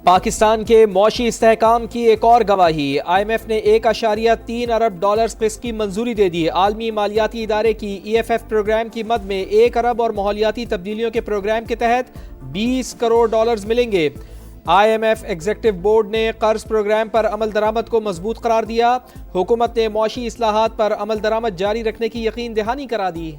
پاکستان کے معاشی استحکام کی ایک اور گواہی۔ IMF نے 1.3 ارب ڈالرز قسط کی منظوری دے دی۔ عالمی مالیاتی ادارے کی EFF پروگرام کی مد میں 1 ارب اور ماحولیاتی تبدیلیوں کے پروگرام کے تحت 20 کروڑ ڈالرز ملیں گے۔ IMF ایگزیکٹو بورڈ نے قرض پروگرام پر عمل درآمد کو مضبوط قرار دیا۔ حکومت نے معاشی اصلاحات پر عمل درآمد جاری رکھنے کی یقین دہانی کرا دی۔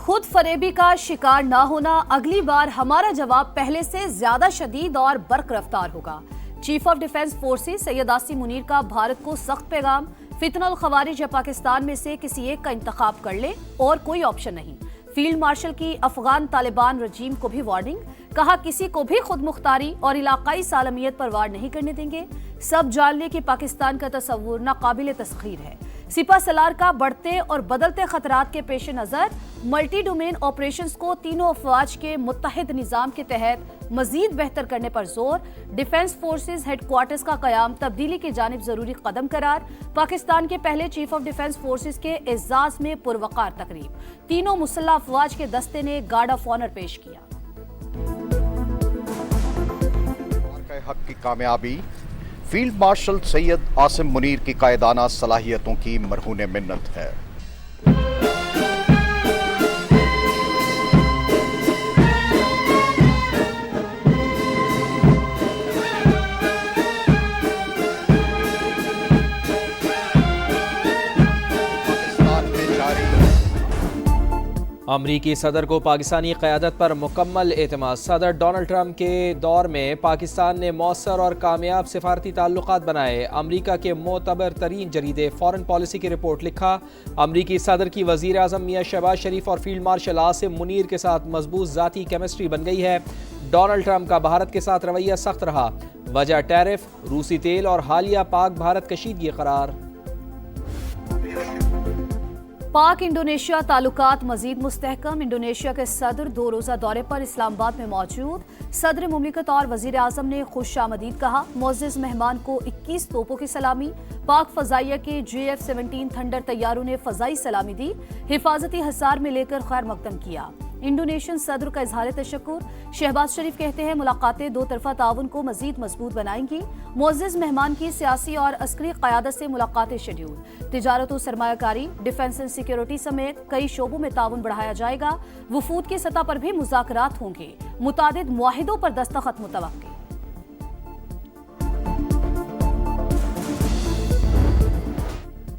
خود فریبی کا شکار نہ ہونا، اگلی بار ہمارا جواب پہلے سے زیادہ شدید اور برق رفتار ہوگا۔ Chief of defence forces Syed Asim Munir کا بھارت کو سخت پیغام۔ فتنہ الخوارج یا پاکستان میں سے کسی ایک کا انتخاب کر لے اور کوئی آپشن نہیں۔ فیلڈ مارشل کی افغان طالبان رجیم کو بھی وارننگ، کہا کسی کو بھی خود مختاری اور علاقائی سالمیت پر وار نہیں کرنے دیں گے۔ سب جان لیں کہ پاکستان کا تصور ناقابل تسخیر ہے۔ سپہ سالار کا بڑھتے اور بدلتے خطرات کے پیش نظر ملٹی ڈومین آپریشنز کو تینوں افواج کے متحد نظام کے تحت مزید بہتر کرنے پر زور۔ ڈیفنس فورسز ہیڈ کوارٹرز کا قیام تبدیلی کی جانب ضروری قدم قرار۔ پاکستان کے پہلے چیف آف ڈیفنس فورسز کے اعزاز میں پروقار تقریب۔ تینوں مسلح افواج کے دستے نے گارڈ آف آنر پیش کیا۔ حق کی کامیابی فیلڈ مارشل سید عاصم منیر کی قائدانہ صلاحیتوں کی مرہون منت ہے۔ امریکی صدر کو پاکستانی قیادت پر مکمل اعتماد۔ صدر ڈونلڈ ٹرمپ کے دور میں پاکستان نے مؤثر اور کامیاب سفارتی تعلقات بنائے۔ امریکہ کے معتبر ترین جریدے فارن پالیسی کی رپورٹ لکھا، امریکی صدر کی وزیر اعظم میاں شہباز شریف اور فیلڈ مارشل عاصم منیر کے ساتھ مضبوط ذاتی کیمسٹری بن گئی ہے۔ ڈونلڈ ٹرمپ کا بھارت کے ساتھ رویہ سخت رہا، وجہ ٹیرف، روسی تیل اور حالیہ پاک بھارت کشیدگی قرار۔ پاک انڈونیشیا تعلقات مزید مستحکم۔ انڈونیشیا کے صدر 2 روزہ دورے پر اسلام آباد میں موجود۔ صدر مملکت اور وزیر اعظم نے خوش آمدید کہا۔ معزز مہمان کو 21 توپوں کی سلامی۔ پاک فضائیہ کے JF-17 تھنڈر طیاروں نے فضائی سلامی دی، حفاظتی حصار میں لے کر خیر مقدم کیا۔ انڈونیشین صدر کا اظہار تشکر۔ شہباز شریف کہتے ہیں ملاقاتیں 2 طرفہ تعاون کو مزید مضبوط بنائیں گی۔ معزز مہمان کی سیاسی اور عسکری قیادت سے ملاقاتیں شیڈول۔ تجارت و سرمایہ کاری، ڈیفنس اینڈ سیکیورٹی سمیت کئی شعبوں میں تعاون بڑھایا جائے گا۔ وفود کی سطح پر بھی مذاکرات ہوں گے۔ متعدد معاہدوں پر دستخط متوقع۔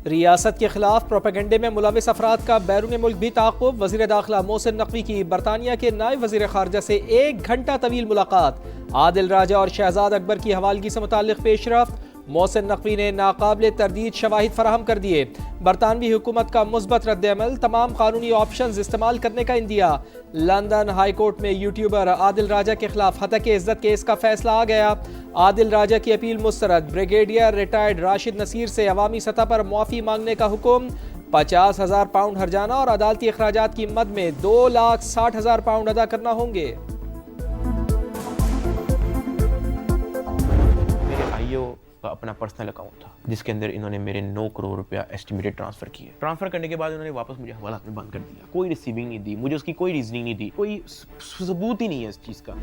ریاست کے خلاف پروپیگنڈے میں ملوث افراد کا بیرون ملک بھی تعاقب۔ وزیر داخلہ محسن نقوی کی برطانیہ کے نائب وزیر خارجہ سے 1 گھنٹہ طویل ملاقات۔ عادل راجہ اور شہزاد اکبر کی حوالگی سے متعلق پیش رفت۔ محسن نقوی نے ناقابل تردید شواہد فراہم کر دیے۔ برطانوی حکومت کا مثبت رد عمل، تمام قانونی آپشنز استعمال کرنے کا اندیا۔ لندن ہائی کورٹ میں یوٹیوبر عادل راجہ کے خلاف ہتک عزت کیس کا فیصلہ آ گیا۔ عادل راجہ کی اپیل مسترد۔ بریگیڈیئر ریٹائرڈ راشد نصیر سے عوامی سطح پر معافی مانگنے کا حکم۔ 50,000 پاؤنڈ ہرجانہ اور عدالتی اخراجات کی مد میں 2,60,000 پاؤنڈ ادا کرنا ہوں گے۔ اپنا پرسنل اکاؤنٹ تھا جس کے اندر انہوں نے میرے 9 کروڑ روپیہ ایسٹیمیٹڈ ٹرانسفر کیے۔ ٹرانسفر کرنے کے بعد انہوں نے واپس مجھے حوالات میں بند کر دیا۔ کوئی ریسیونگ نہیں دی، مجھے اس کی کوئی ریزننگ نہیں دی، کوئی ثبوت ہی نہیں ہے اس چیز کا۔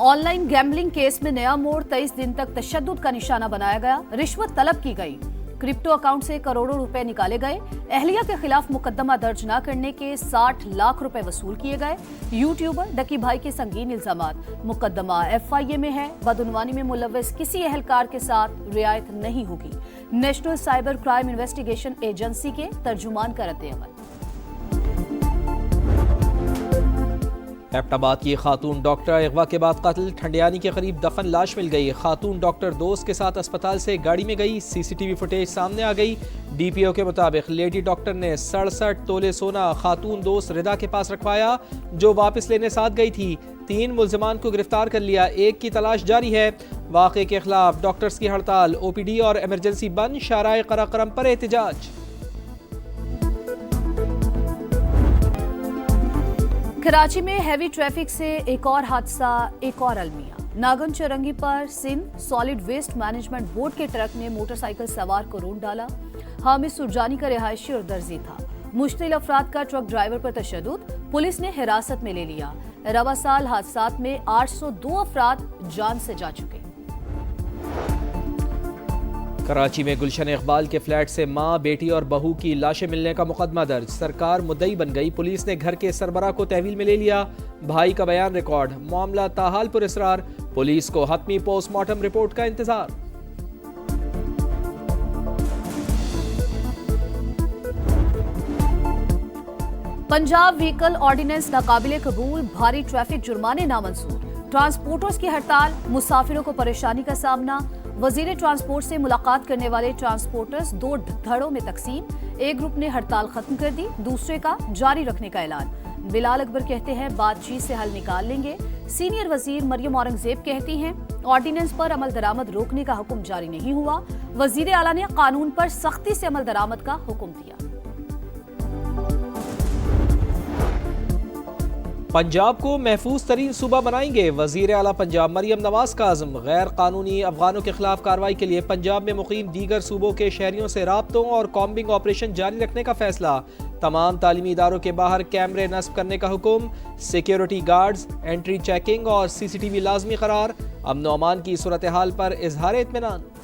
آن لائن گیمبلنگ کیس میں نیا موڑ، 23 دن تک تشدد کا نشانہ بنایا گیا، رشوت طلب کی گئی، کرپٹو اکاؤنٹ سے کروڑوں روپے نکالے گئے، اہلیہ کے خلاف مقدمہ درج نہ کرنے کے 60 لاکھ روپے وصول کیے گئے، یوٹیوبر ڈکی بھائی کے سنگین الزامات، مقدمہ FIA میں ہے، بدعنوانی میں ملوث کسی اہلکار کے ساتھ رعایت نہیں ہوگی، national cyber crime investigation agency کے ترجمان کا رد عمل۔ ایبٹ آباد کی خاتون ڈاکٹر اغوا کے بعد قتل، ٹھنڈیانی کے قریب دفن لاش مل گئی۔ خاتون ڈاکٹر دوست کے ساتھ اسپتال سے گاڑی میں گئی، CCTV فوٹیج سامنے آ گئی۔ DPO کے مطابق لیڈی ڈاکٹر نے 67 تولے سونا خاتون دوست ردا کے پاس رکھوایا جو واپس لینے ساتھ گئی تھی۔ 3 ملزمان کو گرفتار کر لیا، 1 کی تلاش جاری ہے۔ واقعے کے خلاف ڈاکٹرز کی ہڑتال، OPD اور ایمرجنسی بند، شارع قراقرم پر احتجاج۔ کراچی میں ہیوی ٹریفک سے ایک اور حادثہ، ایک اور المیہ۔ ناگن چرنگی پر Sindh solid waste management board کے ٹرک نے موٹر سائیکل سوار کو رون ڈالا۔ حامد سرجانی کا رہائشی اور درزی تھا۔ مشتعل افراد کا ٹرک ڈرائیور پر تشدد، पुलिस ने हिरासत में ले लिया। रवा साल हादसात में 802 अफराद जान से जा चुके। कराची में गुलशन इकबाल के फ्लैट से मां, बेटी और बहू की लाशें मिलने का मुकदमा दर्ज। सरकार मुद्दई बन गई। पुलिस ने घर के सरबराह को तहवील में ले लिया। भाई का बयान रिकॉर्ड। मामला ताहाल पुरस्रार। पुलिस को हतमी पोस्टमार्टम रिपोर्ट का इंतजार। पंजाब व्हीकल ऑर्डिनेंस नाकाबिले कबूल, भारी ट्रैफिक जुर्माने नामंजूर। ट्रांसपोर्टर्स की हड़ताल, मुसाफिरों को परेशानी का सामना। वजीर ट्रांसपोर्ट से मुलाकात करने वाले ट्रांसपोर्टर्स 2 धड़ों में तकसीम। एक ग्रुप ने हड़ताल खत्म कर दी, दूसरे का जारी रखने का ऐलान। बिलाल अकबर कहते हैं बातचीत से हल निकाल लेंगे। सीनियर वजीर मरियम औरंगजेब कहती हैं ऑर्डिनेंस पर अमल दरामद रोकने का हुक्म जारी नहीं हुआ। वजीर आला ने कानून पर सख्ती से अमल दरामद का हुक्म दिया। पंजाब को महफूज तरीन सूबा बनाएंगे। वजीर आला पंजाब मरियम नवाज का आज़म। गैर कानूनी अफगानों के खिलाफ कार्रवाई के लिए पंजाब में मुकीम दीगर सूबों के शहरियों से राब्तों और कॉम्बिंग ऑपरेशन जारी रखने का फैसला। तमाम तालीमी इदारों के बाहर कैमरे नस्ब करने का हुक्म। सिक्योरिटी गार्ड्स, एंट्री चेकिंग और CCTV लाजमी करार। अमन व अमान की सूरत हाल पर इजहार इत्मीनान।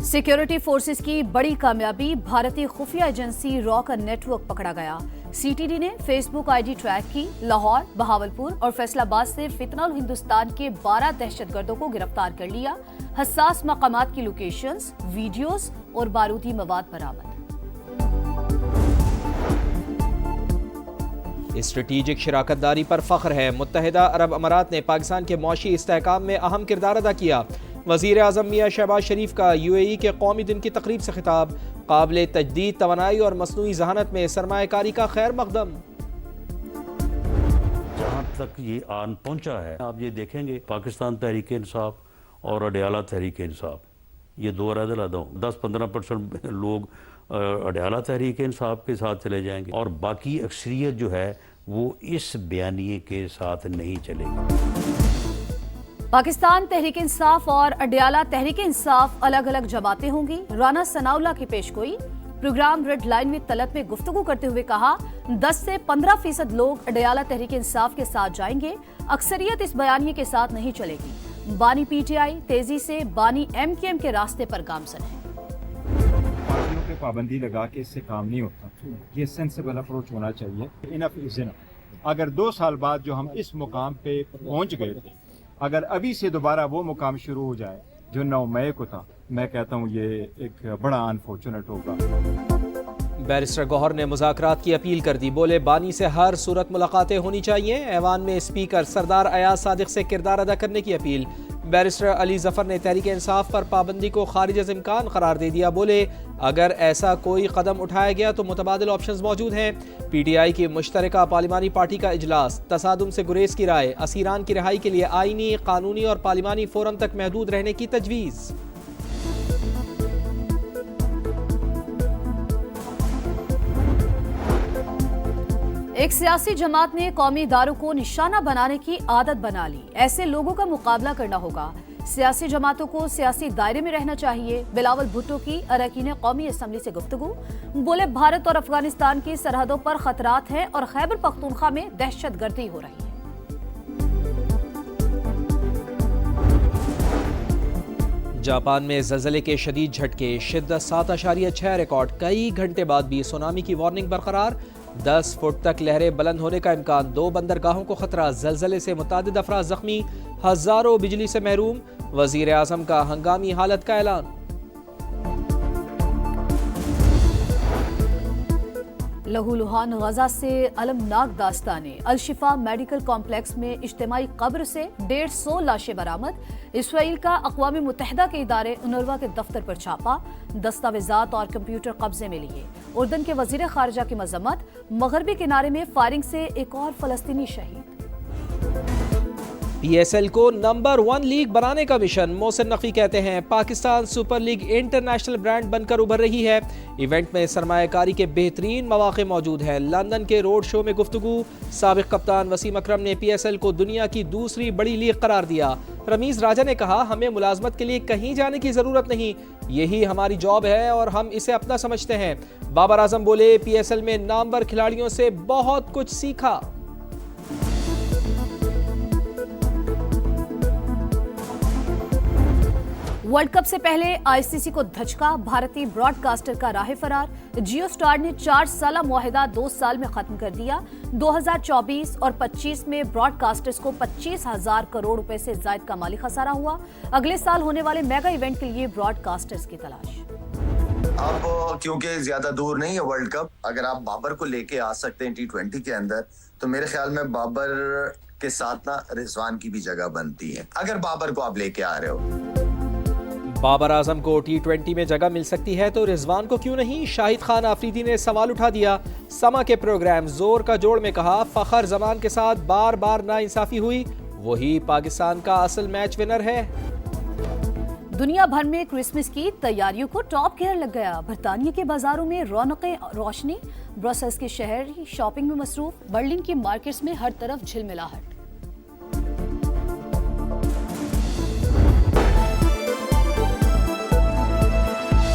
सिक्योरिटी फोर्सेस की बड़ी कामयाबी, भारतीय खुफिया एजेंसी रॉ का नेटवर्क पकड़ा गया। CTD ने फेसबुक ID ट्रैक की। लाहौर, बहावलपुर और फैसलाबाद से फितनल हिंदुस्तान के 12 दहशतगर्दों को गिरफ्तार कर लिया। हसास मकामात की लोकेशंस, वीडियोस और बारूदी मवाद बरामद। स्ट्रेटेजिक शराकतदारी पर फख्र है। मुत्तहिदा अरब अमारात ने पाकिस्तान के मौशी इस्तेहकाम में अहम किरदार अदा किया। वज़ीर आज़म मियां शहबाज शरीफ का UAE के कौमी दिन की तकरीब से खिताब। काबिल तजदीद तवानाई और मसनूई जहानत में सरमायाकारी का खैर मकदम। जहाँ तक ये आन पहुँचा है, आप ये देखेंगे पाकिस्तान तहरीक इंसाफ और अडयाला तहरीक इंसाफ, ये 2 अलग-अलग 10-15% लोग अडयाला तहरीक इंसाफ के साथ चले जाएंगे और बाकी अक्सरियत जो है वो इस बयानिए के साथ नहीं चलेगी। पाकिस्तान तहरीक इंसाफ और अडयाला तहरीक इंसाफ अलग अलग जमातें होंगी। राना सनाउल्लाह की पेशगोई। प्रोग्राम रेड लाइन विद तलब में गुफ्तगू करते हुए कहा 10 से 15% लोग अडयाला तहरीक इंसाफ के साथ जाएंगे। अक्सरियत इस बयानिए के साथ नहीं चलेगी। बानी PTI तेजी से बानी MKM के रास्ते पर गामजन है। पार्टियों पे पाबंदी लगा के इससे काम नहीं होता। ये सेंसिबल अप्रोच होना चाहिए। Enough is enough. अगर 2 साल बाद जो हम इस मुकाम पे पहुंच गए, अगर अभी से दोबारा वो मुकाम शुरू हो जाए जो 9 मई को था, मैं कहता हूँ ये एक बड़ा अनफॉर्चुनेट होगा। बैरिस्टर गौहर ने मुज़ाकरात की अपील कर दी। बोले बानी से हर सूरत मुलाकातें होनी चाहिए। ऐवान में स्पीकर सरदार अयाज सादिक से किरदार अदा करने की अपील। बैरिस्टर अली जफर ने तहरीक इंसाफ पर पाबंदी को खारिज अज़ इम्कान करार दे दिया। बोले अगर ऐसा कोई कदम उठाया गया तो मुतबादिल ऑप्शंस मौजूद हैं। PTI की मुश्तरका पार्लिमानी पार्टी का इजलास। तसादुम से गुरेज की राय। असीरान की रिहाई के लिए आईनी, कानूनी और पार्लिमानी फोरम तक महदूद रहने की तजवीज़। एक सियासी जमात ने कौमी इदारों को निशाना बनाने की आदत बना ली। ऐसे लोगों का मुकाबला करना होगा। सियासी जमातों को सियासी दायरे में रहना चाहिए। बिलावल भुट्टो की अरकान कौमी असम्बली से गुफ्तगू। बोले भारत और अफगानिस्तान की सरहदों पर खतरात हैं और खैबर पख्तूनख्वा में दहशतगर्दी हो रही है। जापान में ज़लज़ले के शदीद झटके। शिद्दत 7.6 रिकॉर्ड। कई घंटे बाद भी सुनामी की वार्निंग बरकरार। 10 फुट तक लहरें बुलंद होने का इम्कान। 2 बंदरगाहों को खतरा। ज़लज़ले से मुतादिद अफराद जख्मी। हजारों बिजली से महरूम। वज़ीर आज़म का हंगामी हालत का ऐलान। लहूलुहान गजा से अलमनाक दास्तानें। अलशिफा मेडिकल कॉम्प्लेक्स में इज्तिमाई कब्र से 150 लाशें बरामद। इसराइल का अक़वाम मुत्तहिदा के इदारे UNRWA के दफ्तर पर छापा। दस्तावेजात और कंप्यूटर कब्जे में लिए। उर्दन के वजीर खारजा की मजम्मत। मगरबी किनारे में फायरिंग से एक और फलस्तीनी शहीद। PSL को नंबर 1 लीग बनाने का मिशन, मोहसिन नकवी कहते हैं Pakistan super league international brand बनकर उभर रही है। इवेंट में सरमायाकारी के बेहतरीन मौके मौजूद हैं। लंदन के रोड शो में गुफ्तगू, साबिक कप्तान वसीम अकरम ने PSL को दुनिया की दूसरी बड़ी लीग करार दिया। रमीज राजा ने कहा हमें मुलाजमत के लिए कहीं जाने की जरूरत नहीं, यही हमारी जॉब है और हम इसे अपना समझते हैं। बाबर आजम बोले PSL में नामवर खिलाड़ियों से बहुत कुछ सीखा। वर्ल्ड कप से पहले ICC को धचका, भारतीय ब्रॉडकास्टर का राह फरार। जियो स्टार ने 4 साला मुआहिदा 2 साल में खत्म कर दिया। 2024 और 25 में ब्रॉडकास्टर्स को 25,000 करोड़ रुपए से ज्यादा का माली खसारा हुआ। अगले साल होने वाले मेगा इवेंट के लिए ब्रॉडकास्टर्स की तलाश। अब क्योंकि ज्यादा दूर नहीं है वर्ल्ड कप, अगर आप बाबर को लेके आ सकते हैं T20 के अंदर, तो मेरे ख्याल में बाबर के साथ ना रिजवान की भी जगह बनती है, अगर बाबर को आप लेके आ रहे हो। बाबर आजम को T20 में जगह मिल सकती है तो रिजवान को क्यों नहीं? शाहिद खान आफरीदी ने सवाल उठा दिया। समा के प्रोग्राम जोर का जोड़ में कहा फखर जमान के साथ बार बार नाइंसाफी हुई, वही पाकिस्तान का असल मैच विनर है। दुनिया भर में क्रिसमस की तैयारियों को टॉप गियर लग गया। बरतानिया के बाजारों में रौनकें रोशनी, ब्रसेल्स के शहर शॉपिंग में मसरूफ, बर्लिन की मार्केट्स में हर तरफ झिलमिलाहट।